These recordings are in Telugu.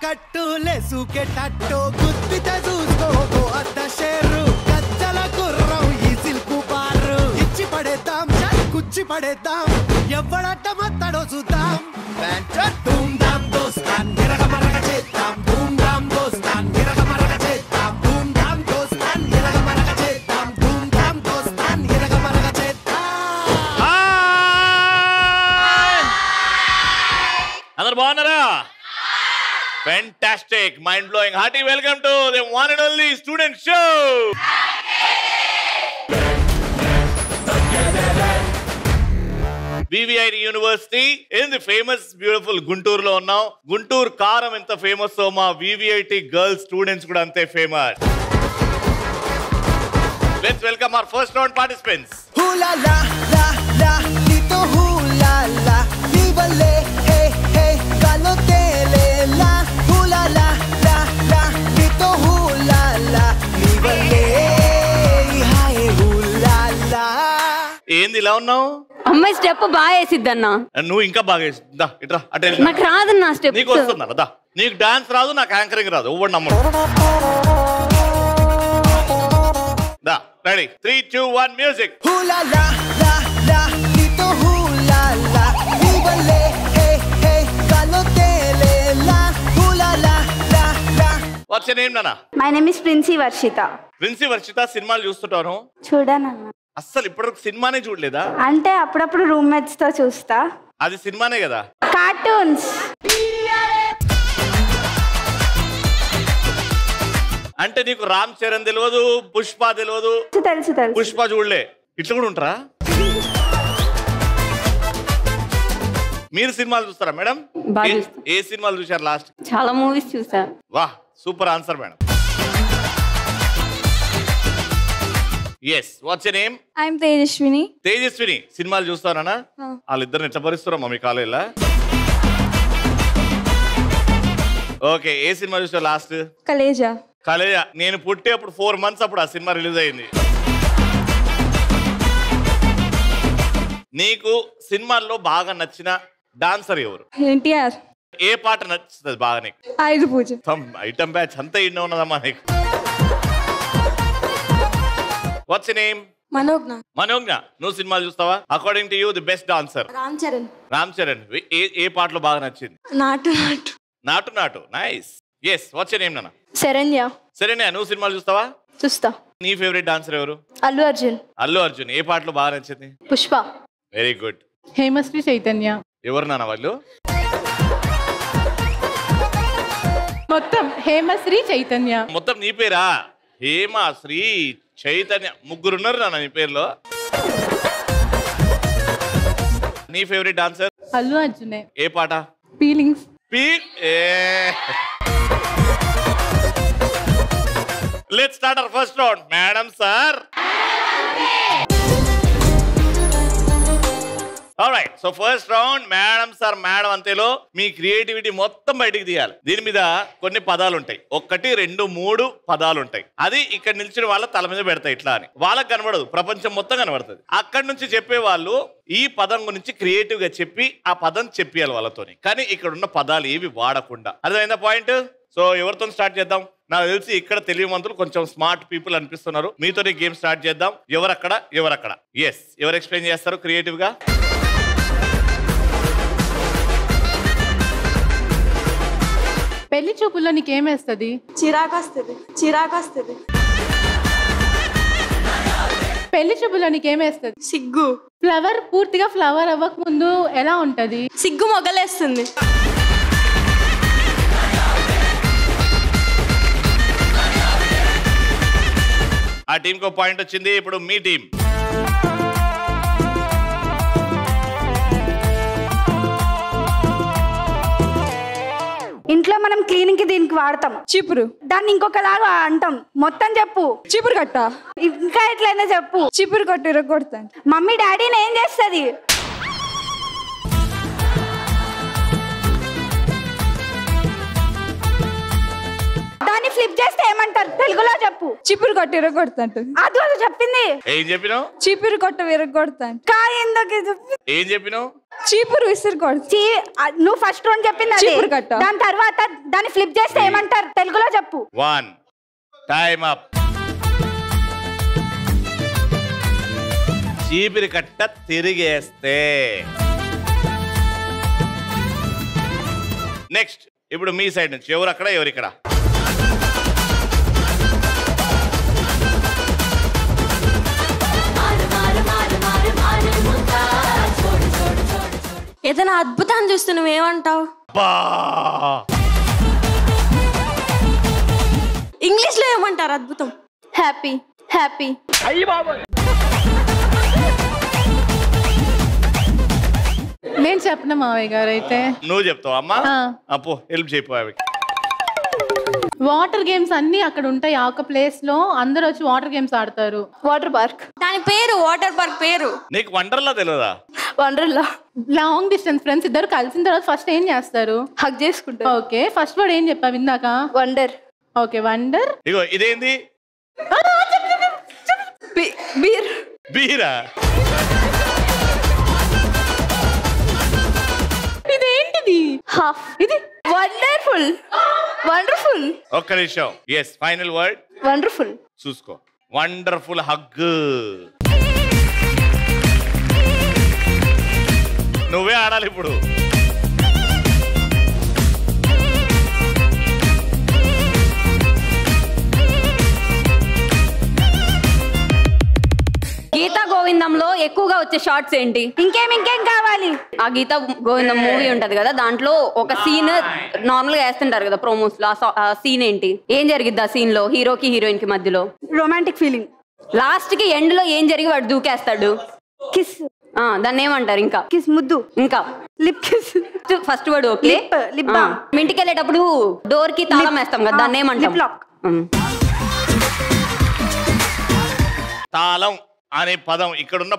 కట్టులే సూకెటట్టు గుద్దితే చూసుకో అత్త షేరు కచ్చల గుర్రం ఈ సిల్కు బారు ఇచ్చి పడేద్దాం కుచ్చి పడేద్దాం ఎవడట్ట మత్తడో చూద్దాం ధూమ్ ధామ్ దోస్తాన్ గిరగ మరగ చేద్దాం ధూమ్ ధామ్ దోస్తాన్ గిరగ మరగ చేద్దాం ధూమ్ ధామ్ దోస్తాన్ గిరగ మరగ చేద్దాం ధూమ్ ధామ్ దోస్తాన్ గిరగ మరగ చేద్దాం. అందరు బాగున్నారా? Fantastic, mind blowing, hearty welcome to the one and only student show. VVIT University in the famous beautiful Guntur lo unnam. Guntur karam enta famous so ma VVIT girl students kuda ante famous. Let's welcome our first round participants. Hula la la la nito hula la nivalle hey hey galotele la hula la la la nito hula la nivalle hi hula la. ఏంది ఇలా ఉన్నావు? అమ్మాయి స్టెప్ బాగా వేసిద్దన్న. నువ్వు ఇంకా బాగా దా ఇట్రా అటే. నాకు రాదన్న స్టెప్. నీకు వస్తుందా? దా. నీకు డాన్స్ రాదు, నాకు యాంకరింగ్ రాదు. ఓవర్ నమ్మడు. దా ready 3 2 1 music. Hula la la la nito hula la nivalle hey hey galotele la hula la la la. What's your name నానా? My name is Princey Varshita. Princey Varshita సినిమాలు చూస్తుంటాను. చూడనన్నా. అస్సలు ఇప్పటివరకు సినిమానే చూడలేదా? అంటే అప్పుడప్పుడు రూమ్మేట్స్ తో చూస్తా. అది సినిమానే కదా. కార్టూన్స్. అంటే నీకు రామ్ చరణ్ తెలియదు, పుష్ప తెలియదు. తెలుసు తెలుసు. పుష్ప చూడలే. ఇట్లా కూడా ఉంటారా? మీరు సినిమాలు చూస్తారా మేడం? ఏ సినిమాలు చూసారు లాస్ట్? చాలా మూవీస్ చూసా. వాహ్, super answer madam. Yes, what's your name? I'm Tejaswini. Tejaswini సినిమాలు చూస్తారా? వాళ్ళిద్దరిని ఎట్లా భరిస్తారమ్మా మీ కాలేజీలో? ఓకే, ఏ సినిమా చూసావు లాస్ట్? కలేజా. కలేజా. నేను పుట్టే అప్పుడు 4 months అప్పుడు ఆ సినిమా రిలీజ్ అయింది. నీకు సినిమాల్లో బాగా నచ్చిన డాన్సర్ ఎవరు? ఎన్టీఆర్. ఏ పాట నచ్చుతుంది బాగా నీకు? ఆయుధ పూజ. ఐటమ్ బ్యాచ్ అంతా ఇన్న ఉన్నదమ్మా నీకు. What's your name? Manogna. Manogna, నువ్వు సినిమాలు చూస్తావా? According to you the best dancer? Ram Charan. Ram Charan. ఏ పాటలో బాగా నచ్చింది? Naatu Naatu. Naatu Naatu. Nice. Yes, what's your name నాన్న? శరణ్య. సరేనా, నువ్వు సినిమాలు చూస్తావా? చూస్తా. నీ ఫేవరెట్ డాన్సర్ ఎవరు? అల్లు అర్జున్. అల్లు అర్జున్. ఏ పాటలో బాగా నచ్చింది? పుష్ప. Very good. హేమశ్రీ చైతన్య. ఎవరు నాన్న వాళ్ళు? మొత్తం హేమశ్రీ చైతన్య. మొత్తం నీ పేరా? హేమ, శ్రీ, చైతన్య, ముగ్గురు ఉన్నారు నాన్న నీ పేరులో. నీ ఫేవరెట్ డాన్సర్? అల్లు అర్జునే. ఏ పాట? Feelings. Let's start our first round. Madam, sir. Alright, so first round, madam, sir, madam అంతేలో me creativity మొత్తం బయటికి తీయాలి. దీని మీద కొన్ని పదాలు ఉంటాయి. 1 2 3 పదాలు ఉంటాయి. అది ఇక్కడ నిల్చిన వాళ్ళ తల మీద పెడతాయి ఇట్లా అని. వాళ్ళకి కనబడదు, ప్రపంచం మొత్తం కనబడుతుంది. అక్కడి నుంచి చెప్పే వాళ్ళు ఈ పదం గురించి క్రియేటివ్ గా చెప్పి ఆ పదం చెప్పియాలి వాళ్ళతోని. కానీ ఇక్కడ ఉన్న పదాలు ఏవి వాడకుండా. అర్థమైందా పాయింట్? సో ఎవరితో స్టార్ట్ చేద్దాం? నాకు తెలిసి ఇక్కడ తెలియమంతులు కొంచెం స్మార్ట్ పీపుల్ అనిపిస్తున్నారు. మీతోనే గేమ్ స్టార్ట్ చేద్దాం. ఎవరక్కడ? ఎస్, ఎవరు ఎక్స్ప్లెయిన్ చేస్తారు క్రియేటివ్ గా? పెళ్లి చూపుల్లో నీకేమేస్తుంది? చిరాకొస్తుంది. చిరాకొస్తుంది. పెళ్లి చూపుల్లో నీకేమేస్తుంది? సిగ్గు. ఫ్లవర్ పూర్తిగా ఫ్లవర్ అవ్వక ముందు ఎలా ఉంటది? సిగ్గు మొగలేస్తుంది. ఆ టీం కో పాయింట్ వచ్చింది. ఇప్పుడు మీ టీం. ఇంట్లో మనం క్లీనింగ్ కి దీనికి వాడతాం. చీపురు. దాన్ని ఇంకొకలాగా అంటాం. మొత్తం చెప్పు. చీపురు కట్ట. ఇంకా ఎట్లయినా చెప్పు. చీపురు కట్టు ఇరగొడతాను. మమ్మీ డాడీని ఏం చేస్తుంది? దాన్ని ఫ్లిప్ చేస్తే ఏమంటారు? తెలుగులో చెప్పు. చీపురు కట్టు ఇరగొడతాంటు. అది చెప్పింది. ఏం చెప్పినావు? చీపురు కట్టు విరగొడతాను. ఎందుకు ఏం చెప్పినావు? చీపురు విసిరి కొడతా. నువ్వు ఫస్ట్ రౌండ్ చెప్పింది అదే. చీపురు కట్ట. దాని తర్వాత దాన్ని ఫ్లిప్ చేస్తే ఏమంటారు తెలుగులో చెప్పు. 1 టైమ్ అప్. చీపిరి కట్ట తిరిగేస్తే. నెక్స్ట్ ఇప్పుడు మీ సైడ్ నుంచి ఎవరు అక్కడ ఎవరు ఇక్కడ. ఏదైనా అద్భుతాన్ని చూస్తే నువ్వేమంటావు? ఇంగ్లీష్ లో ఏమంటారు అద్భుతం? Happy happy. నేను చెప్పిన మావయ్య గారు అయితే నువ్వు చెప్తావు అమ్మా. అప్పు హెల్ప్ చేయపోయావి. వాటర్ గేమ్స్ అన్ని అక్కడ ఉంటాయి. ఆ ఒక ప్లేస్ లో అందరు వచ్చి వాటర్ గేమ్స్ ఆడతారు. Water park. దాని పేరు వాటర్ పార్క్ పేరు. నీకు వండర్లా తెలియదా? వండర్లా. లాంగ్ డిస్టెన్స్ ఫ్రెండ్స్ ఇద్దరు కలిసిన తర్వాత ఫస్ట్ ఏం చేస్తారు? హగ్ చేసుకుంటారు. ఓకే ఫస్ట్ వర్డ్ ఏం చెప్పావు ఇందాక? వండర్. Okay wonder. ఇగో ఇదేంది? బీర్. బీరా? ఇదేంటిది? హాఫ్. ఇది వండర్ఫుల్. వండర్ఫుల్. ఒక్క నిమిషం. Yes final word wonderful. చూసుకో. Wonderful hug. నువ్వే ఆడాలి ఇప్పుడు. గీతా గోవిందంలో ఎక్కువగా వచ్చే షార్ట్స్ ఏంటి? ఇంకేం కావాలి? ఆ గీతా గోవిందం మూవీ ఉంటది కదా, దాంట్లో ఒక సీన్ నార్మల్ గా వేస్తుంటారు కదా ప్రోమోస్ లో. ఆ సీన్ ఏంటి? ఏం జరిగిద్ది ఆ సీన్ లో హీరోకి హీరోయిన్ కి మధ్యలో? Romantic feeling. లాస్ట్ కి ఎండ్ లో ఏం జరిగి వాడు దూకేస్తాడు? కిస్. దాన్ని ఏమంటారు? ఇంకా కిస్ ముద్దు. ఇంకా lip kiss. First word okay. Lip balm. ఇంటికి వెళ్ళేటప్పుడు డోర్ కి తాళం వేస్తాం కదా, దాన్ని ఏమంటాం? Lip lock. తాళం అనే పదం ఇక్కడున్న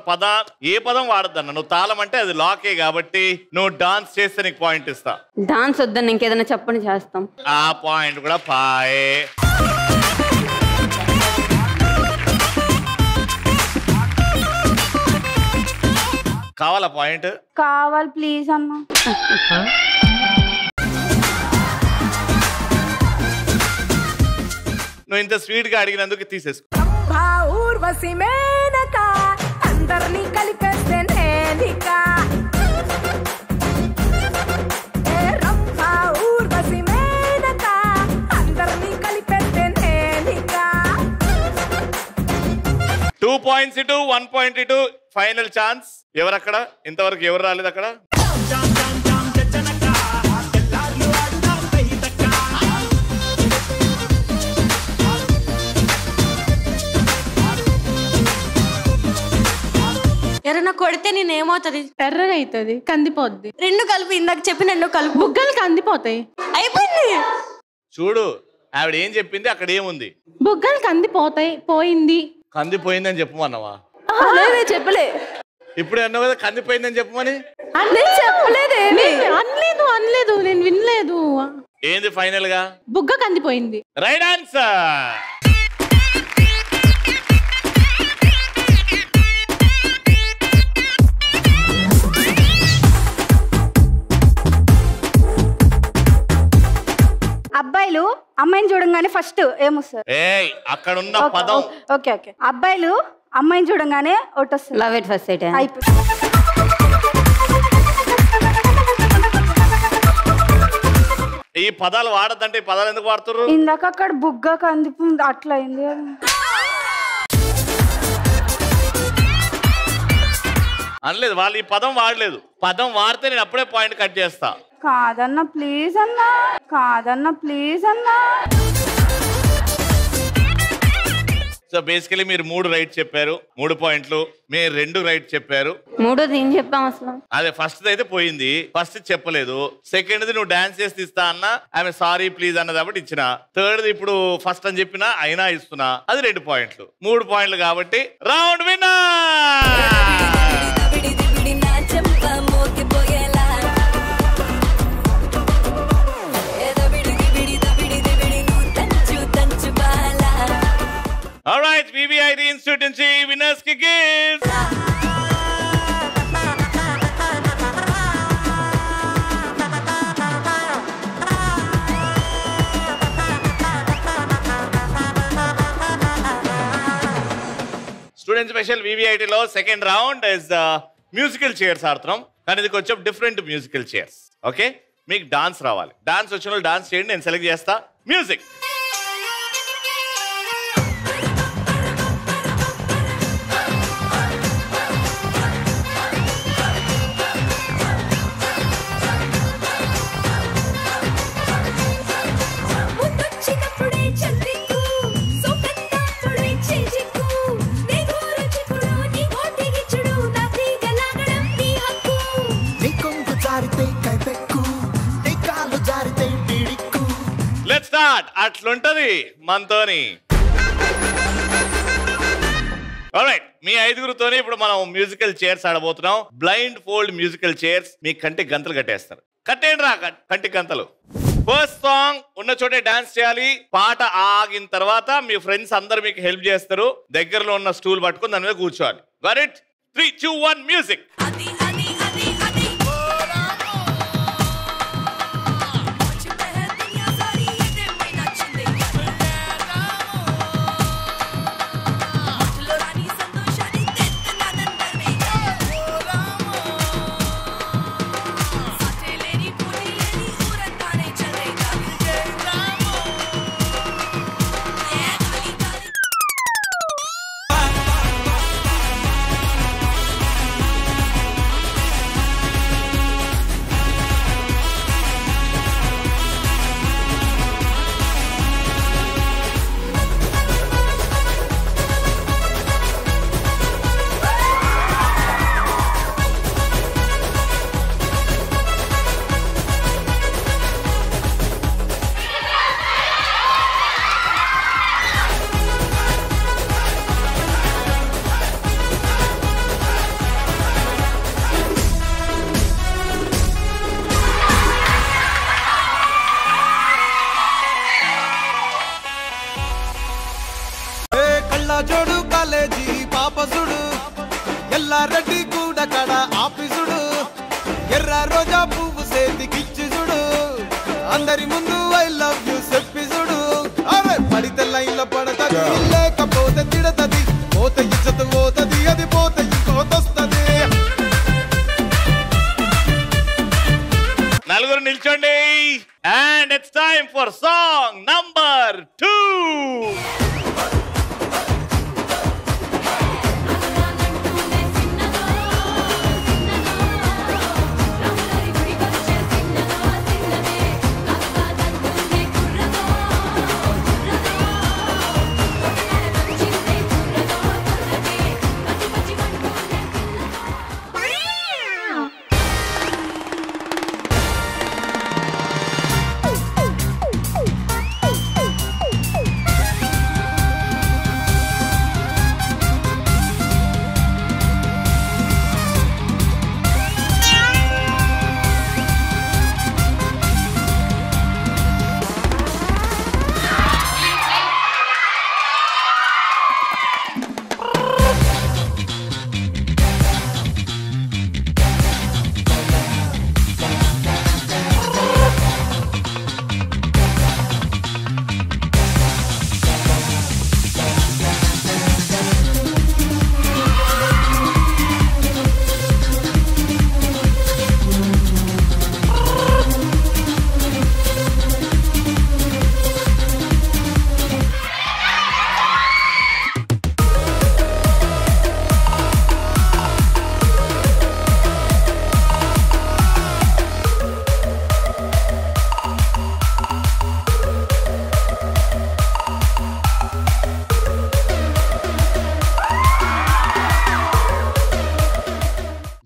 ఏ పదం వాడద్దన్న. నువ్వు తాళం అంటే అది లాకే కాబట్టి నువ్వు డాన్స్ చేస్తే నీకు పాయింట్ ఇస్తా. డాన్స్ వద్దని ఇంకేదైనా చెప్పని చేస్తాం. ఆ పాయింట్ కూడా పాయే. కావాలా పాయింట్? కావాలి ప్లీజ్ అన్న. నువ్వు ఇంత స్వీట్ గా అడిగినందుకు తీసేసుకో. అందరినీ కలిపేస్తే నేనికా. అందరినీ కలిపేస్తే నేనికా. 2 points ఇటు 1 point ఇటు. Final chance. ఎవరక్కడ? ఇంతవరకు ఎవరు రాలేదు అక్కడ? ఎవరైనా కొడితే నేనేమవుతుంది? ఎర్రగా అవుతుంది, కందిపోద్ది. రెండు కలిపి ఇందాక చెప్పి రెండు కలిపి బుగ్గలు కందిపోతాయి. అయిపోయింది. చూడు ఆవిడ ఏం చెప్పింది, అక్కడ ఏముంది? బుగ్గలు కందిపోతాయి. పోయింది. కందిపోయిందని చెప్పమన్నావా? చెప్పలే. ఇప్పుడు అన్నావు కదా కందిపోయిందని చెప్పమని. అనలేదు, నేను వినలేదు. ఏంది ఫైనల్ గా? బుగ్గ కందిపోయింది. Right answer. అబ్బాయిలు అమ్మాయిని చూడంగానే ఫస్ట్ ఏమొస్తారు? అక్కడ ఉన్న పదం. Okay okay. అబ్బాయిలు అమ్మాయిని చూడంగానే ఒకటి వస్తుంది. Love at first sight. ఈ పదాలు వాడద్దంటే ఈ పదాలు ఎందుకు వాడుతున్నారు? ఇందాక అక్కడ బుగ్గ కందిపోయింది అట్లా అయింది. అనలేదు వాళ్ళు, ఈ పదం వాడలేదు. పదం వాడితే నేను అప్పుడే పాయింట్ కట్ చేస్తా. కాదన్నా ప్లీజ్ అన్నా. కాదన్నా ప్లీజ్ అన్నా. సో బేసికలీ మీరు 3 రైట్ చెప్పారు, 3 పాయింట్లు. మీరు 2 రైట్ చెప్పారు. మూడోది ఏం చెప్పాం అసలు? అదే ఫస్ట్ అయితే పోయింది. ఫస్ట్ చెప్పలేదు. సెకండ్ది నువ్వు డాన్స్ చేసి ఇస్తా అన్నా, ఆమె సారీ ప్లీజ్ అన్నది కాబట్టి ఇచ్చిన. థర్డ్ది ఇప్పుడు ఫస్ట్ అని చెప్పినా అయినా ఇస్తున్నా, అది 2 పాయింట్లు. 3 పాయింట్లు కాబట్టి round winner. Alright, VVIT Institute నుంచి విన్నర్స్ కి గిఫ్ట్స్. డిఫరెంట్ స్పెషల్ వివిఐటీలో second round is musical chairs ఆడుతున్నాం. కానీ ఇది కొంచెం డిఫరెంట్ మ్యూజికల్ చైర్స్. ఓకే, మీకు డాన్స్ రావాలి. డాన్స్ వచ్చిన వాళ్ళు డాన్స్ చేయండి, నేను సెలెక్ట్ చేస్తా. మ్యూజిక్. Let's start. అట్లుంటది మనతోని. ఆల్రైట్, మీ ఐదుగురుతోని ఇప్పుడు మనం మ్యూజికల్ చైర్స్ ఆడబోతున్నాం. Blindfold musical chairs. మీ కంటికి గంతలు కట్టేస్తారు. కట్టేయండి రా కంటికి గంతలు. ఫస్ట్ సాంగ్ ఉన్న చోటే డాన్స్ చేయాలి. పాట ఆగిన తర్వాత మీ ఫ్రెండ్స్ అందరు మీకు హెల్ప్ చేస్తారు. దగ్గరలో ఉన్న స్టూల్ పట్టుకుని దాని మీద కూర్చోవాలి. Got it? 3, 2, 1 మ్యూజిక్. జోడు కాలేజీ పాపసుడు ఎల్లారెడ్డి కూడా కడ ఆఫీసుడు ఎర్ర రోజా పువ్వు సేతికిచ్చి చూడు అందరి ముందు ఐ లవ్ యూ చెప్పి చూడు. అవే పడితే లైన్లో పడతది, లేకపోతే తిడతది, పోతే ఇజ్జత్ పోతది, అది పోతే ఇంకోతొస్తది. నలుగురు నిల్చోండి. And it's time for song number 2.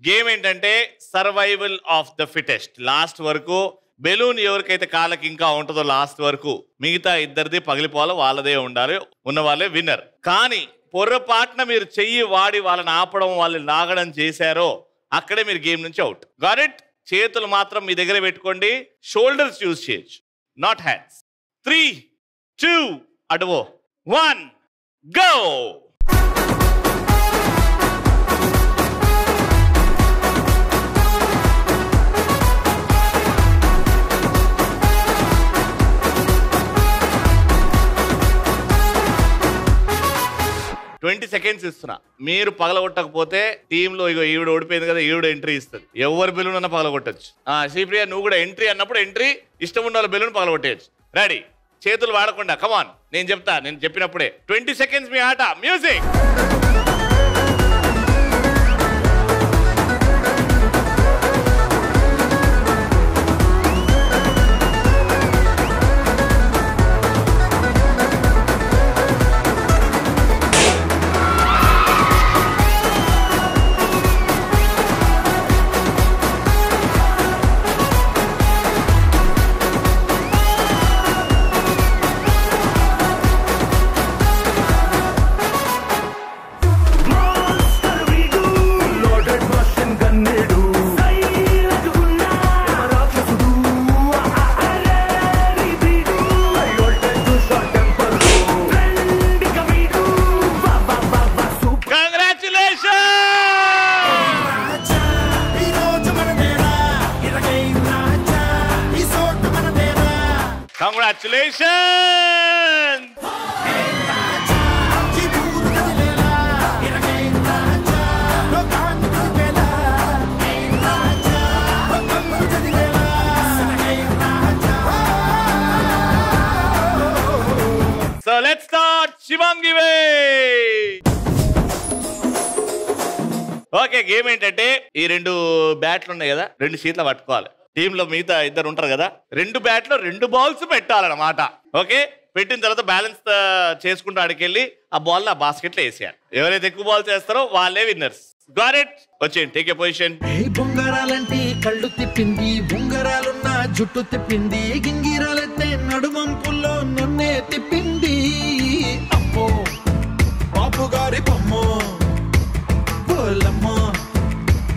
Game ఏంటంటే survival of the fittest. Last వరకు బెలూన్ ఎవరికైతే కాళ్ళకి ఇంకా ఉంటుందో లాస్ట్ వరకు మిగతా ఇద్దరిది పగిలిపోవాలి, వాళ్ళదే ఉండాలి, ఉన్న వాళ్ళే విన్నర్. కానీ పొర్రపాటున మీరు చెయ్యి వాడి వాళ్ళని ఆపడం, వాళ్ళని లాగడం చేశారో అక్కడే మీరు గేమ్ నుంచి అవుట్. Got it? చేతులు మాత్రం మీ దగ్గర పెట్టుకోండి. షోల్డర్స్ యూజ్ చేయొచ్చు, నాట్ హ్యాండ్స్. 3, 2 అడువో 1 గో. 20 seconds ఇస్తున్నా. మీరు పగలగొట్టకపోతే టీంలో ఇగో ఈవిడ ఓడిపోయింది కదా, ఈవిడ ఎంట్రీ ఇస్తుంది. ఎవరు బెలూన్ అన్నా పగలగొట్టచ్చు. శ్రీప్రియ నువ్వు కూడా ఎంట్రీ అన్నప్పుడు ఎంట్రీ, ఇష్టం ఉన్న వాళ్ళ బెలూన్ పగలగొట్టేయచ్చు. రెడీ, చేతులు వాడకుండా కమాన్. నేను చెప్తా, నేను చెప్పినప్పుడే 20 seconds మీ ఆట. Music. Congratulations! So let's start Shivangi way. Okay, game ఏంటంటే ఈ 2 బ్యాట్లు ఉన్నాయి కదా, 2 షీట్లు పట్టుకోవాలి. టీంలో మిగతా ఇద్దరు ఉంటారు కదా, 2 బ్యాట్లో 2 balls పెట్టాలన్నమాట. ఓకే, పెట్టిన తర్వాత బ్యాలెన్స్ చేసుకుంటూ ఆడికెళ్ళి ఆ బాల్ ఆ బాస్కెట్లో వేసేయాలి. ఎవరైతే ఎక్కువ బాల్స్ వేస్తారో వాళ్ళే విన్నర్స్. Got it? వచ్చేయండి, టేక్ ఏ పొజిషన్. బొంగరాలంటే కళ్ళు తిప్పింది, బొంగరాలున్న జుట్టు తిప్పింది, గింగిరాలెత్తే నడుమంపుల్లో నన్నే తిప్పింది. అమ్మో బాపు గారి బొమ్మ, బోలమ్మ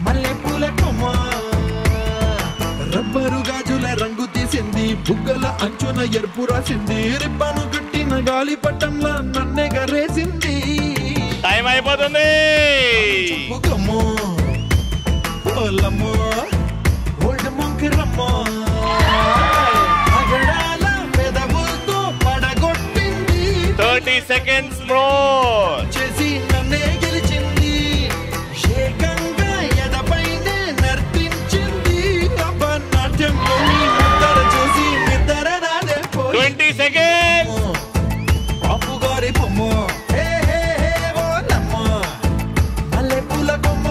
మల్లె పూల కొమ్మ, రబ్బరు గాజుల రంగు తీసింది, బుగ్గల అంచున ఎరుపు రాసింది, రిబ్బను కట్టిన గాలి పట్టంలా నన్నే గరేసింది. టైం అయిపోతుంది. బుగ్గమ్మో బోలమ్మో ఓల్డ్ మొంకిరమ్మ, అగడాల పెదవులతో పడగొట్టింది. 30 seconds more. చేసి నన్నే గెలిచింది, ఏకంగా ఎదపైనే నర్తించింది. అబ్బనాట్యంలో నిద్ర చూసి నిద్ర రాలే పోయి. 20 seconds. బాపు గారి బొమ్మ, హే హే హే ఓలమ్మ మల్లె పూల కొమ్మ.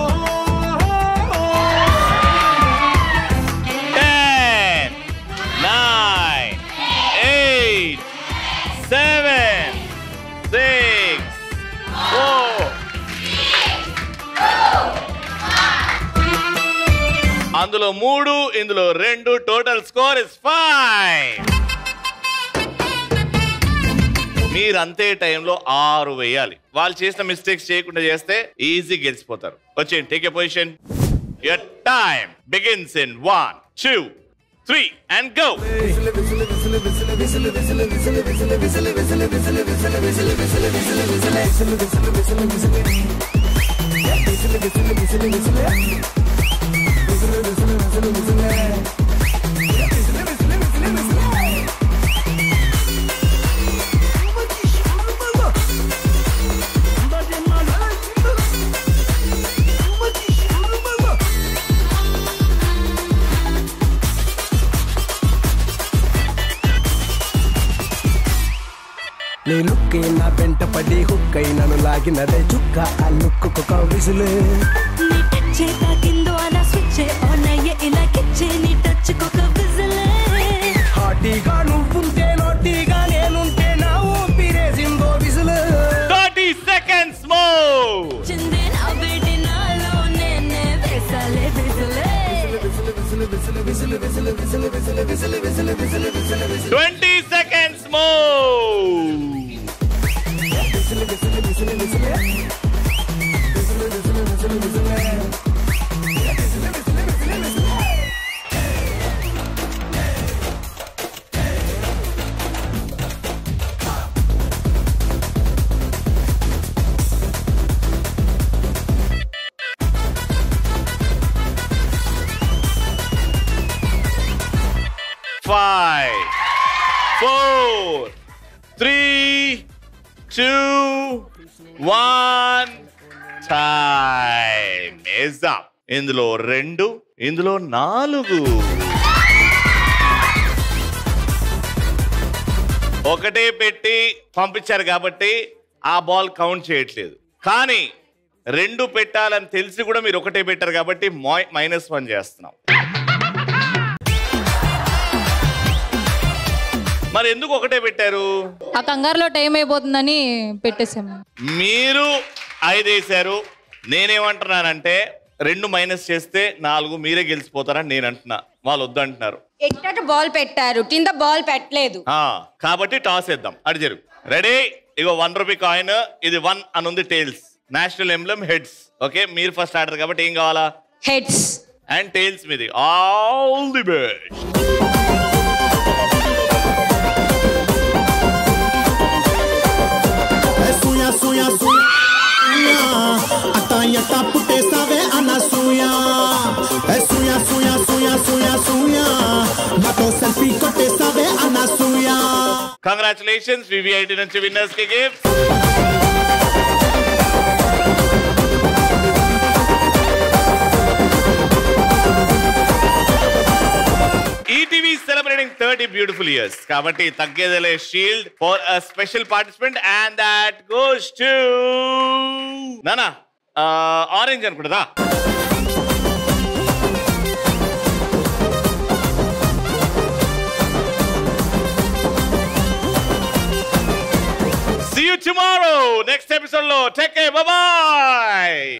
10, 9, 8, 7, 6, 4. అందులో 3, ఇందులో 2. Total score is 5. మీరు అంతే టైంలో 6 వేయాలి. వాళ్ళు చేసిన మిస్టేక్స్ చేయకుండా చేస్తే ఈజీ గెలిచిపోతారు. వచ్చేయండి, take a position. Your time begins in 1, 2, 3 and go. నీ లుక్కే నా వెంట పడి హుక్కై నన్ను లాగినదే చుక్క, ఆ లుక్కు విసులు. నీ టచ్ తాకిందో అలా స్విచ్ ఆన్ అయ్యే ఇలా కిచ్చే, నీ టచ్ కొక విజిలే. హాటీగా నువ్వుంటే నోటీగా నేనుంటే నా ఊపిరేసిందో విసులు. 30 seconds more. చిందే నా వేడి నాలో నేనే వేసాలే విజిలే. 20 seconds more. Five, 4, 3, 2, 1 time is up. ఇందులో 2, ఇందులో 4. ఒకటే పెట్టి పంపించారు కాబట్టి ఆ బాల్ కౌంట్ చేయట్లేదు. కానీ 2 పెట్టాలని తెలిసి కూడా మీరు ఒకటే పెట్టారు కాబట్టి -1 చేస్తున్నాం. మరి ఎందుకు ఒకటే పెట్టారు? ఆ కంగారులో టైం అయిపోతుందని పెట్టేసాము. మీరు 5 వేశారు. నేనేమంటున్నానంటే 2 మైనస్ చేస్తే 4 మీరే గెలిచిపోతారని నేను అంటున్నా. వాళ్ళు వద్దు అంటున్నారు. ఎట్టట బాల్ పెట్టారు, కింద బాల్ పెట్టలేదు. కాబట్టి టాస్ వేద్దాం. అడి జరుగు. రెడీ? ఇగో 1 రూపీ కాయిన్. ఇది 1 అని ఉంది. Tiles. National emblem heads. Okay, మీరు ఫస్ట్ ఆర్డర్ కాబట్టి ఏం కావాలా? హెడ్స్ అండ్ టైల్స్ మీది. All the best. Suya, suya, suya. Atayata putesave anasuya. Suya, suya, suya, suya, suya. Mato selfie kotesave anasuya. Congratulations, VVIT నుంచి winners కి gifts. ETV is celebrating 30 beautiful years. Kabatti Taggedale Shield for a special participant, and that goes to Nana. Orange anukuntada. See you tomorrow. Next episode lo. Take care. Bye bye.